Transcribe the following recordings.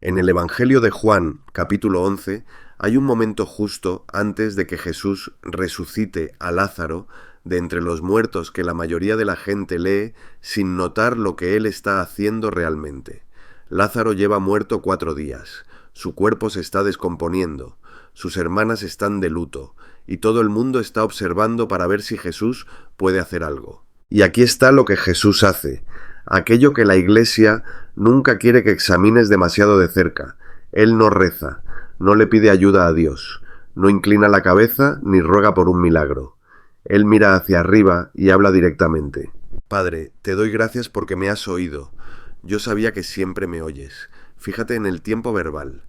En el Evangelio de Juan, capítulo 11, hay un momento justo antes de que Jesús resucite a Lázaro de entre los muertos que la mayoría de la gente lee sin notar lo que él está haciendo realmente. Lázaro lleva muerto 4 días, su cuerpo se está descomponiendo, sus hermanas están de luto, y todo el mundo está observando para ver si Jesús puede hacer algo. Y aquí está lo que Jesús hace, aquello que la Iglesia nunca quiere que examines demasiado de cerca. Él no reza, no le pide ayuda a Dios, no inclina la cabeza ni ruega por un milagro. Él mira hacia arriba y habla directamente. Padre, te doy gracias porque me has oído. Yo sabía que siempre me oyes. Fíjate en el tiempo verbal.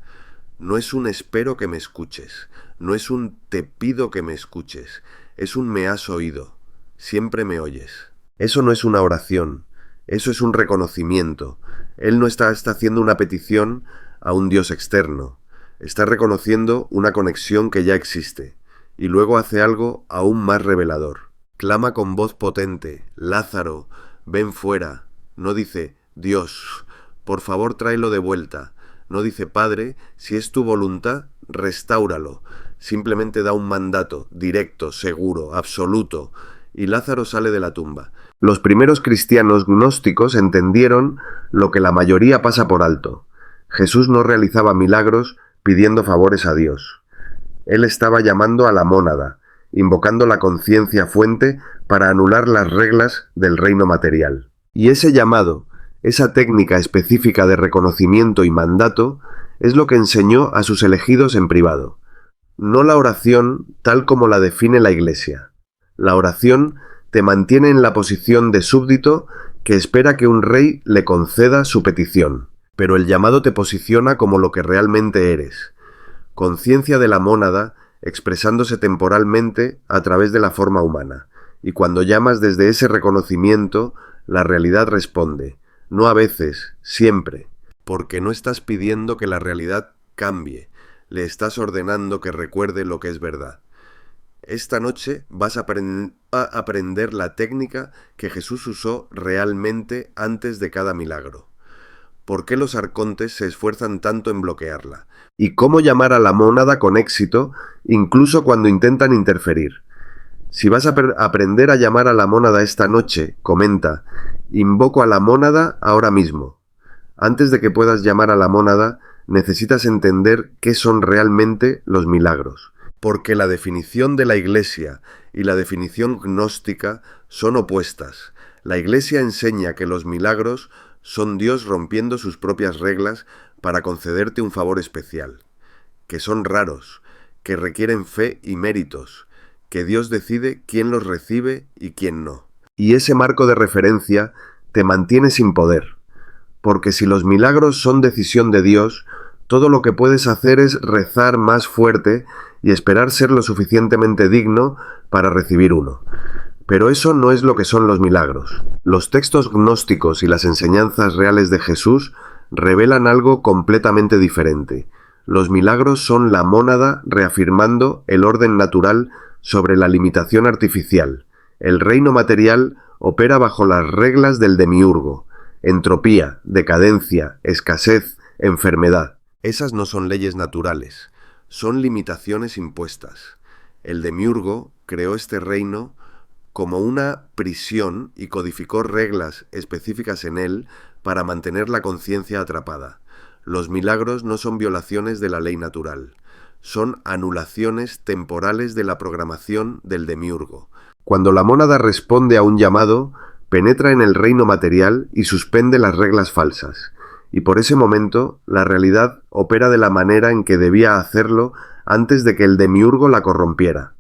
No es un espero que me escuches, no es un te pido que me escuches, es un me has oído. Siempre me oyes. Eso no es una oración, eso es un reconocimiento. Él no está haciendo una petición a un Dios externo, está reconociendo una conexión que ya existe, y luego hace algo aún más revelador. Clama con voz potente, Lázaro, ven fuera. No dice, Dios, por favor tráelo de vuelta. No dice, Padre, si es tu voluntad, restáuralo. Simplemente da un mandato, directo, seguro, absoluto, y Lázaro sale de la tumba. Los primeros cristianos gnósticos entendieron lo que la mayoría pasa por alto. Jesús no realizaba milagros pidiendo favores a Dios. Él estaba llamando a la mónada, invocando la conciencia fuente para anular las reglas del reino material. Y ese llamado, esa técnica específica de reconocimiento y mandato, es lo que enseñó a sus elegidos en privado. No la oración tal como la define la Iglesia. La oración te mantiene en la posición de súbdito que espera que un rey le conceda su petición, pero el llamado te posiciona como lo que realmente eres. Conciencia de la mónada expresándose temporalmente a través de la forma humana, y cuando llamas desde ese reconocimiento, la realidad responde, no a veces, siempre, porque no estás pidiendo que la realidad cambie, le estás ordenando que recuerde lo que es verdad. Esta noche vas a aprender la técnica que Jesús usó realmente antes de cada milagro. ¿Por qué los arcontes se esfuerzan tanto en bloquearla? ¿Y cómo llamar a la mónada con éxito, incluso cuando intentan interferir? Si vas a aprender a llamar a la mónada esta noche, comenta, invoco a la mónada ahora mismo. Antes de que puedas llamar a la mónada, necesitas entender qué son realmente los milagros. Porque la definición de la Iglesia y la definición gnóstica son opuestas. La Iglesia enseña que los milagros son Dios rompiendo sus propias reglas para concederte un favor especial, que son raros, que requieren fe y méritos, que Dios decide quién los recibe y quién no. Y ese marco de referencia te mantiene sin poder, porque si los milagros son decisión de Dios, todo lo que puedes hacer es rezar más fuerte y esperar ser lo suficientemente digno para recibir uno. Pero eso no es lo que son los milagros. Los textos gnósticos y las enseñanzas reales de Jesús revelan algo completamente diferente. Los milagros son la mónada reafirmando el orden natural sobre la limitación artificial. El reino material opera bajo las reglas del demiurgo. Entropía, decadencia, escasez, enfermedad. Esas no son leyes naturales, son limitaciones impuestas. El demiurgo creó este reino como una prisión y codificó reglas específicas en él para mantener la conciencia atrapada. Los milagros no son violaciones de la ley natural, son anulaciones temporales de la programación del demiurgo. Cuando la mónada responde a un llamado, penetra en el reino material y suspende las reglas falsas. Y por ese momento, la realidad opera de la manera en que debía hacerlo antes de que el demiurgo la corrompiera.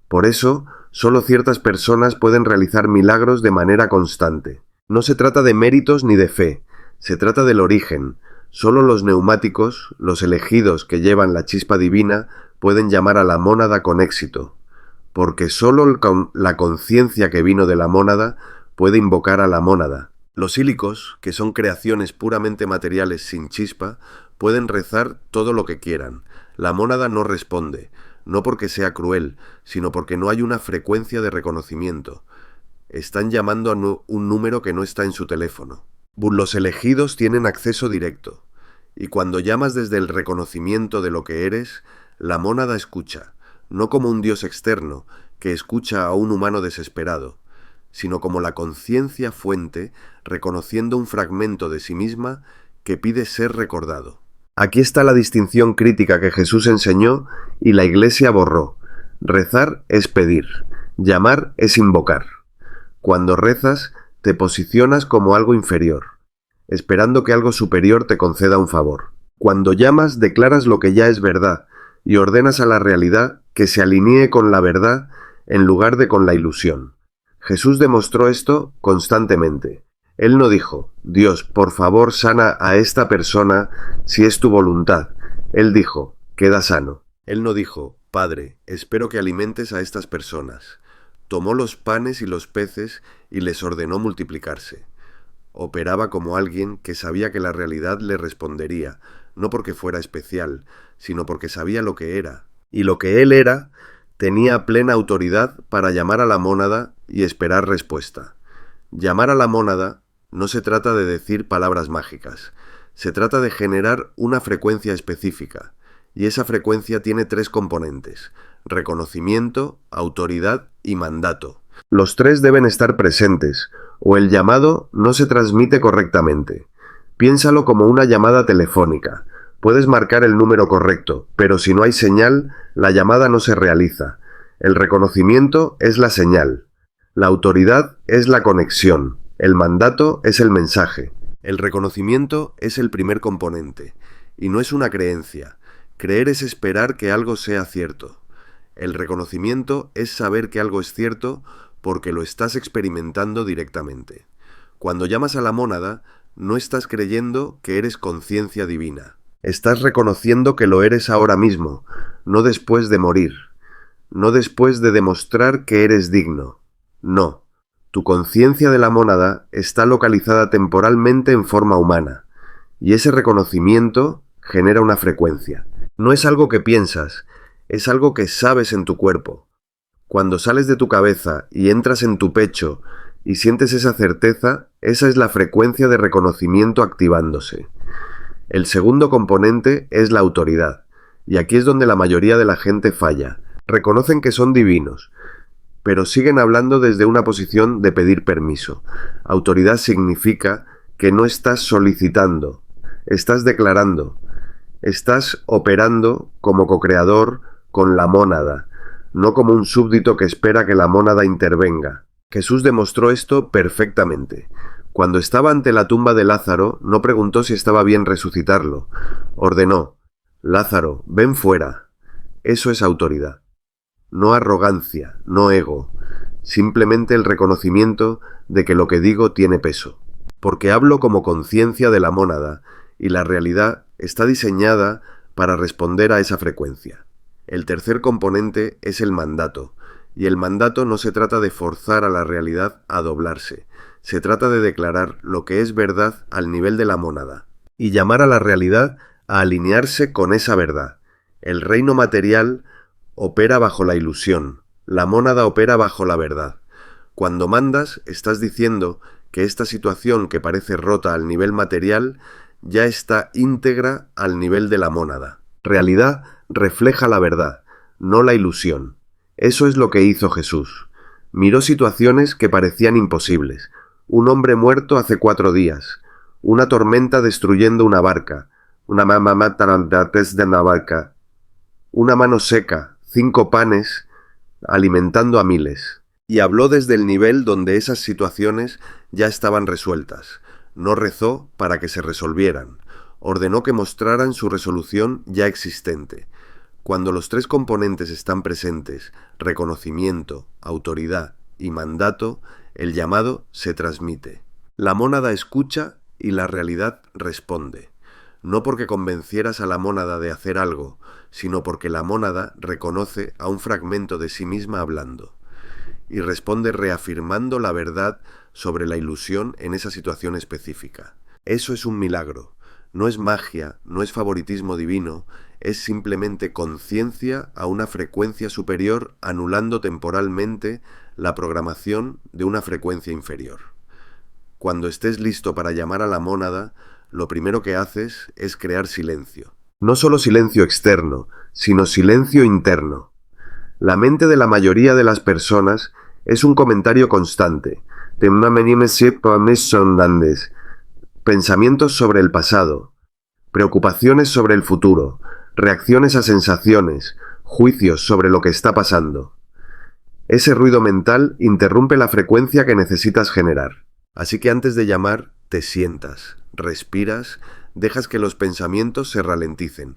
Por eso, solo ciertas personas pueden realizar milagros de manera constante. No se trata de méritos ni de fe, se trata del origen. Solo los neumáticos, los elegidos que llevan la chispa divina, pueden llamar a la mónada con éxito, porque solo la conciencia que vino de la mónada puede invocar a la mónada. Los sílicos, que son creaciones puramente materiales sin chispa, pueden rezar todo lo que quieran. La mónada no responde, no porque sea cruel, sino porque no hay una frecuencia de reconocimiento. Están llamando a un número que no está en su teléfono. Los elegidos tienen acceso directo. Y cuando llamas desde el reconocimiento de lo que eres, la mónada escucha, no como un Dios externo que escucha a un humano desesperado, sino como la conciencia fuente reconociendo un fragmento de sí misma que pide ser recordado. Aquí está la distinción crítica que Jesús enseñó y la Iglesia borró. Rezar es pedir, llamar es invocar. Cuando rezas, te posicionas como algo inferior, esperando que algo superior te conceda un favor. Cuando llamas, declaras lo que ya es verdad y ordenas a la realidad que se alinee con la verdad en lugar de con la ilusión. Jesús demostró esto constantemente. Él no dijo, Dios, por favor sana a esta persona si es tu voluntad. Él dijo, queda sano. Él no dijo, Padre, espero que alimentes a estas personas. Tomó los panes y los peces y les ordenó multiplicarse. Operaba como alguien que sabía que la realidad le respondería, no porque fuera especial, sino porque sabía lo que era. Y lo que él era, tenía plena autoridad para llamar a la mónada y esperar respuesta. Llamar a la mónada no se trata de decir palabras mágicas, se trata de generar una frecuencia específica, y esa frecuencia tiene 3 componentes: reconocimiento, autoridad y mandato. Los 3 deben estar presentes, o el llamado no se transmite correctamente. Piénsalo como una llamada telefónica. Puedes marcar el número correcto, pero si no hay señal, la llamada no se realiza. El reconocimiento es la señal. La autoridad es la conexión. El mandato es el mensaje. El reconocimiento es el primer componente, y no es una creencia. Creer es esperar que algo sea cierto. El reconocimiento es saber que algo es cierto porque lo estás experimentando directamente. Cuando llamas a la mónada, no estás creyendo que eres conciencia divina. Estás reconociendo que lo eres ahora mismo, no después de morir, no después de demostrar que eres digno. No, tu conciencia de la mónada está localizada temporalmente en forma humana, y ese reconocimiento genera una frecuencia. No es algo que piensas, es algo que sabes en tu cuerpo. Cuando sales de tu cabeza y entras en tu pecho y sientes esa certeza, esa es la frecuencia de reconocimiento activándose. El segundo componente es la autoridad, y aquí es donde la mayoría de la gente falla. Reconocen que son divinos, pero siguen hablando desde una posición de pedir permiso. Autoridad significa que no estás solicitando, estás declarando, estás operando como co-creador con la mónada, no como un súbdito que espera que la mónada intervenga. Jesús demostró esto perfectamente. Cuando estaba ante la tumba de Lázaro, no preguntó si estaba bien resucitarlo. Ordenó, Lázaro, ven fuera. Eso es autoridad. No arrogancia, no ego, simplemente el reconocimiento de que lo que digo tiene peso. Porque hablo como conciencia de la mónada, y la realidad está diseñada para responder a esa frecuencia. El tercer componente es el mandato, y el mandato no se trata de forzar a la realidad a doblarse, se trata de declarar lo que es verdad al nivel de la mónada, y llamar a la realidad a alinearse con esa verdad. El reino material opera bajo la ilusión, la mónada opera bajo la verdad. Cuando mandas, estás diciendo que esta situación que parece rota al nivel material ya está íntegra al nivel de la mónada. Realidad refleja la verdad, no la ilusión. Eso es lo que hizo Jesús. Miró situaciones que parecían imposibles. Un hombre muerto hace 4 días. Una tormenta destruyendo una barca. Una mamá tarandates de una barca. Una mano seca, 5 panes, alimentando a miles. Y habló desde el nivel donde esas situaciones ya estaban resueltas. No rezó para que se resolvieran. Ordenó que mostraran su resolución ya existente. Cuando los 3 componentes están presentes, reconocimiento, autoridad y mandato, el llamado se transmite. La mónada escucha y la realidad responde. No porque convencieras a la mónada de hacer algo, sino porque la mónada reconoce a un fragmento de sí misma hablando, y responde reafirmando la verdad sobre la ilusión en esa situación específica. Eso es un milagro. No es magia, no es favoritismo divino, es simplemente conciencia a una frecuencia superior anulando temporalmente la programación de una frecuencia inferior. Cuando estés listo para llamar a la mónada, lo primero que haces es crear silencio. No solo silencio externo, sino silencio interno. La mente de la mayoría de las personas es un comentario constante. Pensamientos sobre el pasado, preocupaciones sobre el futuro, reacciones a sensaciones, juicios sobre lo que está pasando. Ese ruido mental interrumpe la frecuencia que necesitas generar. Así que antes de llamar, te sientas, respiras, dejas que los pensamientos se ralenticen.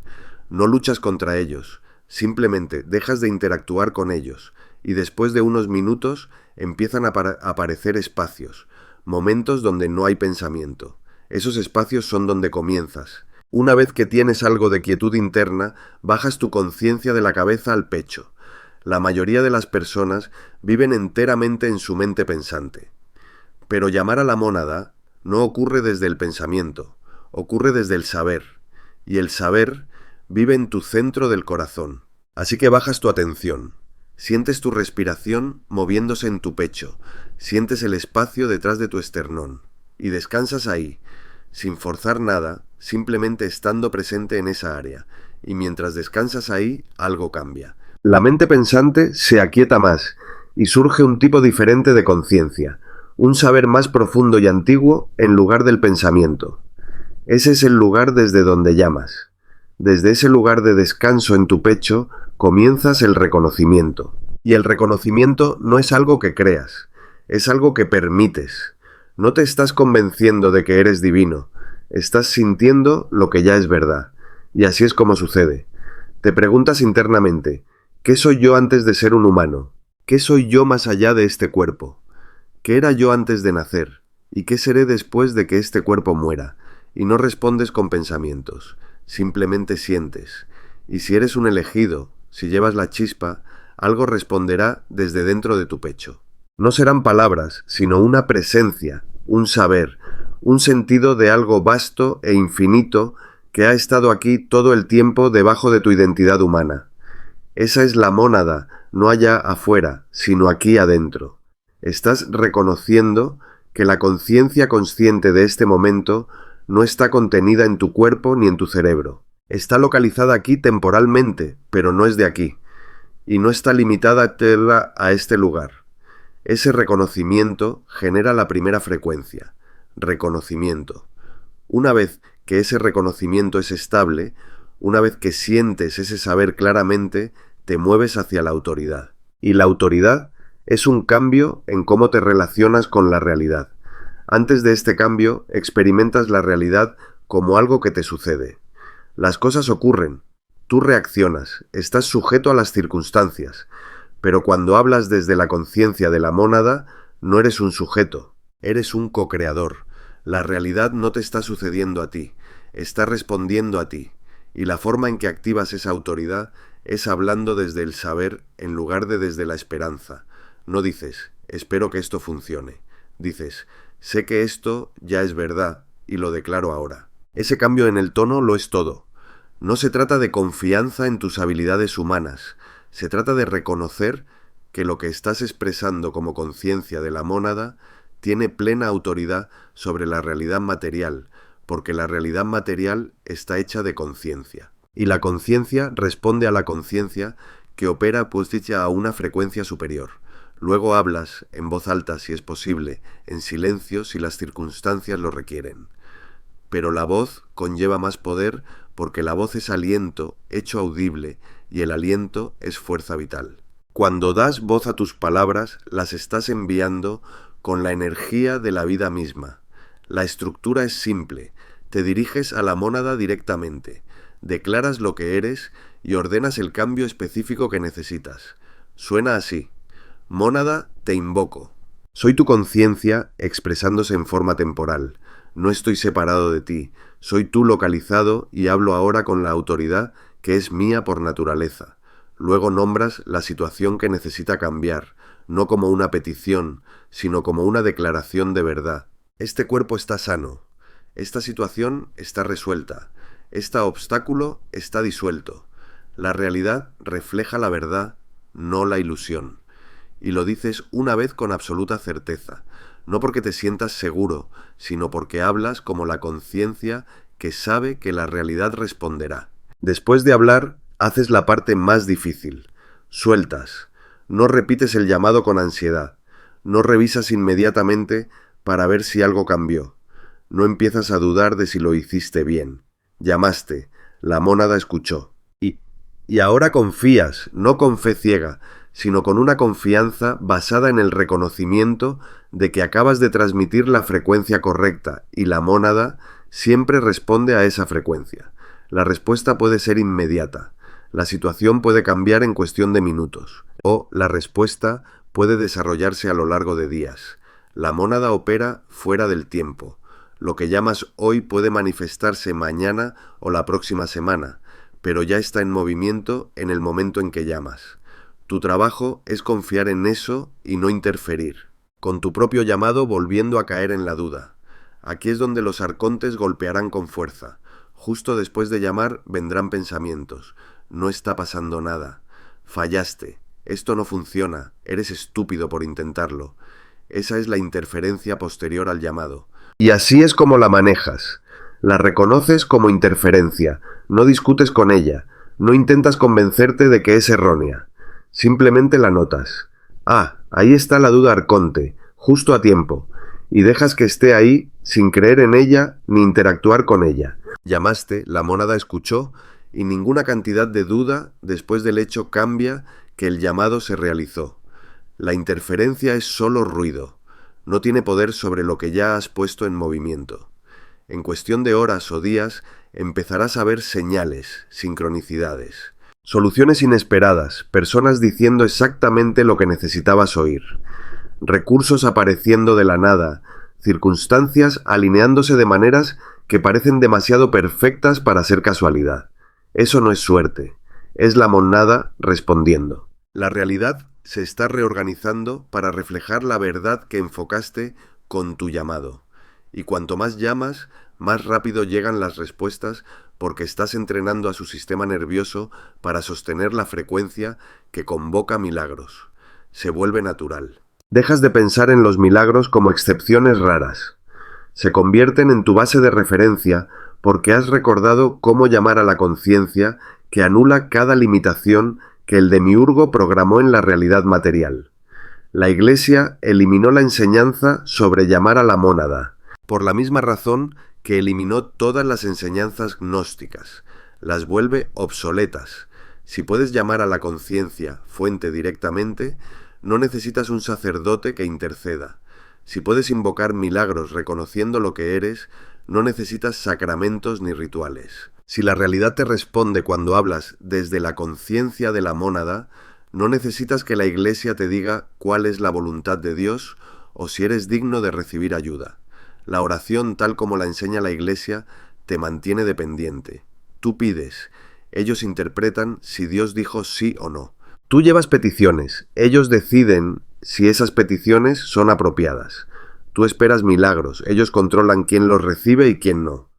No luchas contra ellos, simplemente dejas de interactuar con ellos y después de unos minutos empiezan a aparecer espacios, momentos donde no hay pensamiento. Esos espacios son donde comienzas. Una vez que tienes algo de quietud interna, bajas tu conciencia de la cabeza al pecho. La mayoría de las personas viven enteramente en su mente pensante. Pero llamar a la mónada no ocurre desde el pensamiento, ocurre desde el saber. Y el saber vive en tu centro del corazón. Así que bajas tu atención. Sientes tu respiración moviéndose en tu pecho. Sientes el espacio detrás de tu esternón. Y descansas ahí, sin forzar nada, simplemente estando presente en esa área. Y mientras descansas ahí, algo cambia. La mente pensante se aquieta más y surge un tipo diferente de conciencia, un saber más profundo y antiguo en lugar del pensamiento. Ese es el lugar desde donde llamas. Desde ese lugar de descanso en tu pecho comienzas el reconocimiento. Y el reconocimiento no es algo que creas, es algo que permites. No te estás convenciendo de que eres divino, estás sintiendo lo que ya es verdad. Y así es como sucede. Te preguntas internamente, ¿qué soy yo antes de ser un humano? ¿Qué soy yo más allá de este cuerpo? ¿Qué era yo antes de nacer? ¿Y qué seré después de que este cuerpo muera? Y no respondes con pensamientos, simplemente sientes. Y si eres un elegido, si llevas la chispa, algo responderá desde dentro de tu pecho. No serán palabras, sino una presencia, un saber, un sentido de algo vasto e infinito que ha estado aquí todo el tiempo debajo de tu identidad humana. Esa es la mónada, no allá afuera, sino aquí adentro. Estás reconociendo que la conciencia consciente de este momento no está contenida en tu cuerpo ni en tu cerebro. Está localizada aquí temporalmente, pero no es de aquí. Y no está limitada a este lugar. Ese reconocimiento genera la primera frecuencia. Reconocimiento. Una vez que ese reconocimiento es estable, una vez que sientes ese saber claramente, te mueves hacia la autoridad. Y la autoridad es un cambio en cómo te relacionas con la realidad. Antes de este cambio, experimentas la realidad como algo que te sucede. Las cosas ocurren, tú reaccionas, estás sujeto a las circunstancias, pero cuando hablas desde la conciencia de la mónada, no eres un sujeto, eres un co-creador. La realidad no te está sucediendo a ti, está respondiendo a ti, y la forma en que activas esa autoridad es hablando desde el saber en lugar de desde la esperanza. No dices, espero que esto funcione. Dices, sé que esto ya es verdad y lo declaro ahora. Ese cambio en el tono lo es todo. No se trata de confianza en tus habilidades humanas, se trata de reconocer que lo que estás expresando como conciencia de la mónada tiene plena autoridad sobre la realidad material, porque la realidad material está hecha de conciencia. Y la conciencia responde a la conciencia que opera a una frecuencia superior. Luego hablas, en voz alta si es posible, en silencio si las circunstancias lo requieren. Pero la voz conlleva más poder porque la voz es aliento hecho audible y el aliento es fuerza vital. Cuando das voz a tus palabras, las estás enviando con la energía de la vida misma. La estructura es simple, te diriges a la mónada directamente, declaras lo que eres y ordenas el cambio específico que necesitas. Suena así. Mónada, te invoco. Soy tu conciencia expresándose en forma temporal. No estoy separado de ti. Soy tú localizado y hablo ahora con la autoridad que es mía por naturaleza. Luego nombras la situación que necesita cambiar, no como una petición, sino como una declaración de verdad. Este cuerpo está sano. Esta situación está resuelta. Este obstáculo está disuelto. La realidad refleja la verdad, no la ilusión. Y lo dices una vez con absoluta certeza. no porque te sientas seguro, sino porque hablas como la conciencia que sabe que la realidad responderá. Después de hablar, haces la parte más difícil. Sueltas. No repites el llamado con ansiedad. No revisas inmediatamente para ver si algo cambió. No empiezas a dudar de si lo hiciste bien. Llamaste. La mónada escuchó. Y ahora confías, no con fe ciega, sino con una confianza basada en el reconocimiento de que acabas de transmitir la frecuencia correcta y la mónada siempre responde a esa frecuencia. La respuesta puede ser inmediata. La situación puede cambiar en cuestión de minutos. O la respuesta puede desarrollarse a lo largo de días. La mónada opera fuera del tiempo. Lo que llamas hoy puede manifestarse mañana o la próxima semana, pero ya está en movimiento en el momento en que llamas. Tu trabajo es confiar en eso y no interferir, con tu propio llamado volviendo a caer en la duda. Aquí es donde los arcontes golpearán con fuerza. Justo después de llamar vendrán pensamientos. No está pasando nada. Fallaste. Esto no funciona. Eres estúpido por intentarlo. Esa es la interferencia posterior al llamado. Y así es como la manejas. La reconoces como interferencia. No discutes con ella. No intentas convencerte de que es errónea. Simplemente la notas. Ah, ahí está la duda arconte, justo a tiempo. Y dejas que esté ahí sin creer en ella ni interactuar con ella. Llamaste, la mónada escuchó, y ninguna cantidad de duda después del hecho cambia que el llamado se realizó. La interferencia es solo ruido. No tiene poder sobre lo que ya has puesto en movimiento. En cuestión de horas o días empezarás a ver señales, sincronicidades, soluciones inesperadas, personas diciendo exactamente lo que necesitabas oír, recursos apareciendo de la nada, circunstancias alineándose de maneras que parecen demasiado perfectas para ser casualidad. Eso no es suerte, es la monada respondiendo. La realidad se está reorganizando para reflejar la verdad que enfocaste con tu llamado. Y cuanto más llamas, más rápido llegan las respuestas porque estás entrenando a su sistema nervioso para sostener la frecuencia que convoca milagros. Se vuelve natural. Dejas de pensar en los milagros como excepciones raras. Se convierten en tu base de referencia porque has recordado cómo llamar a la conciencia que anula cada limitación que el demiurgo programó en la realidad material. La Iglesia eliminó la enseñanza sobre llamar a la mónada, por la misma razón que eliminó todas las enseñanzas gnósticas. Las vuelve obsoletas. Si puedes llamar a la conciencia fuente directamente, no necesitas un sacerdote que interceda. Si puedes invocar milagros reconociendo lo que eres, no necesitas sacramentos ni rituales. Si la realidad te responde cuando hablas desde la conciencia de la mónada, no necesitas que la Iglesia te diga cuál es la voluntad de Dios o si eres digno de recibir ayuda. La oración, tal como la enseña la Iglesia, te mantiene dependiente. Tú pides, ellos interpretan si Dios dijo sí o no. Tú llevas peticiones, ellos deciden si esas peticiones son apropiadas. Tú esperas milagros, ellos controlan quién los recibe y quién no.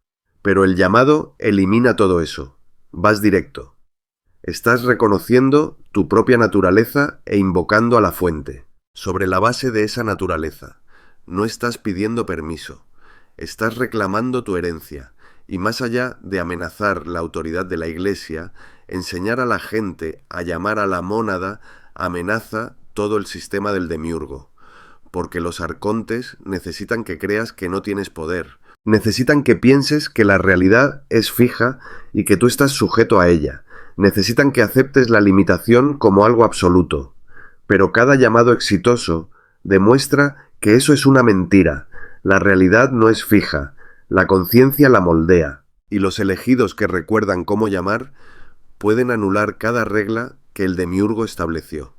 Pero el llamado elimina todo eso. Vas directo. Estás reconociendo tu propia naturaleza e invocando a la fuente. Sobre la base de esa naturaleza. No estás pidiendo permiso. Estás reclamando tu herencia. Y más allá de amenazar la autoridad de la Iglesia, enseñar a la gente a llamar a la mónada amenaza todo el sistema del demiurgo. Porque los arcontes necesitan que creas que no tienes poder. Necesitan que pienses que la realidad es fija y que tú estás sujeto a ella. Necesitan que aceptes la limitación como algo absoluto. Pero cada llamado exitoso demuestra que eso es una mentira. La realidad no es fija. La conciencia la moldea. Y los elegidos que recuerdan cómo llamar pueden anular cada regla que el demiurgo estableció.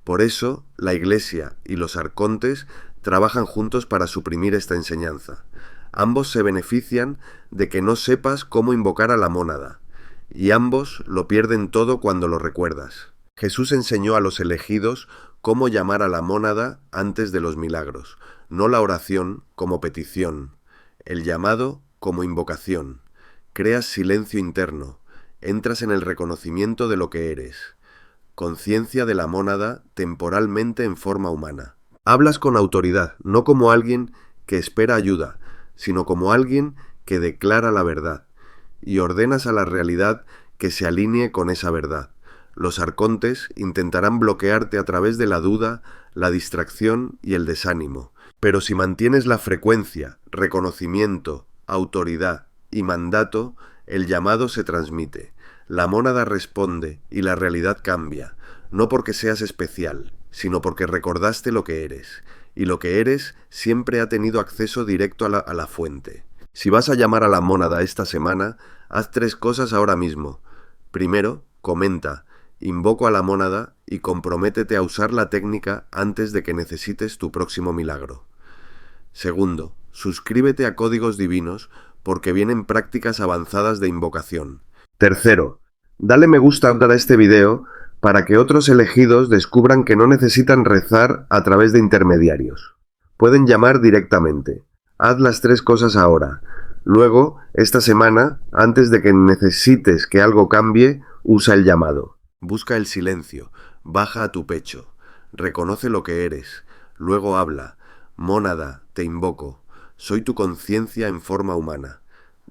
Por eso, la Iglesia y los arcontes trabajan juntos para suprimir esta enseñanza. Ambos se benefician de que no sepas cómo invocar a la mónada, y ambos lo pierden todo cuando lo recuerdas. Jesús enseñó a los elegidos cómo llamar a la mónada antes de los milagros, no la oración como petición, el llamado como invocación. Creas silencio interno, entras en el reconocimiento de lo que eres. Conciencia de la mónada temporalmente en forma humana. Hablas con autoridad, no como alguien que espera ayuda, sino como alguien que declara la verdad, y ordenas a la realidad que se alinee con esa verdad. Los arcontes intentarán bloquearte a través de la duda, la distracción y el desánimo. Pero si mantienes la frecuencia, reconocimiento, autoridad y mandato, el llamado se transmite. La mónada responde y la realidad cambia, no porque seas especial, sino porque recordaste lo que eres. Y lo que eres siempre ha tenido acceso directo a la fuente. Si vas a llamar a la mónada esta semana, haz 3 cosas ahora mismo. Primero, comenta, invoco a la mónada y comprométete a usar la técnica antes de que necesites tu próximo milagro. Segundo, suscríbete a Códigos Divinos porque vienen prácticas avanzadas de invocación. Tercero, dale me gusta a este video para que otros elegidos descubran que no necesitan rezar a través de intermediarios. Pueden llamar directamente. Haz las 3 cosas ahora. Luego, esta semana, antes de que necesites que algo cambie, usa el llamado. Busca el silencio, baja a tu pecho, reconoce lo que eres, luego habla. Mónada, te invoco, soy tu conciencia en forma humana.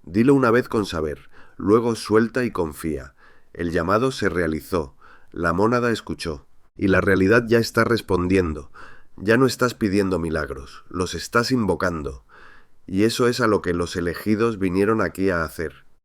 Dilo una vez con saber, luego suelta y confía. El llamado se realizó, la mónada escuchó, y la realidad ya está respondiendo. Ya no estás pidiendo milagros, los estás invocando. Y eso es a lo que los elegidos vinieron aquí a hacer.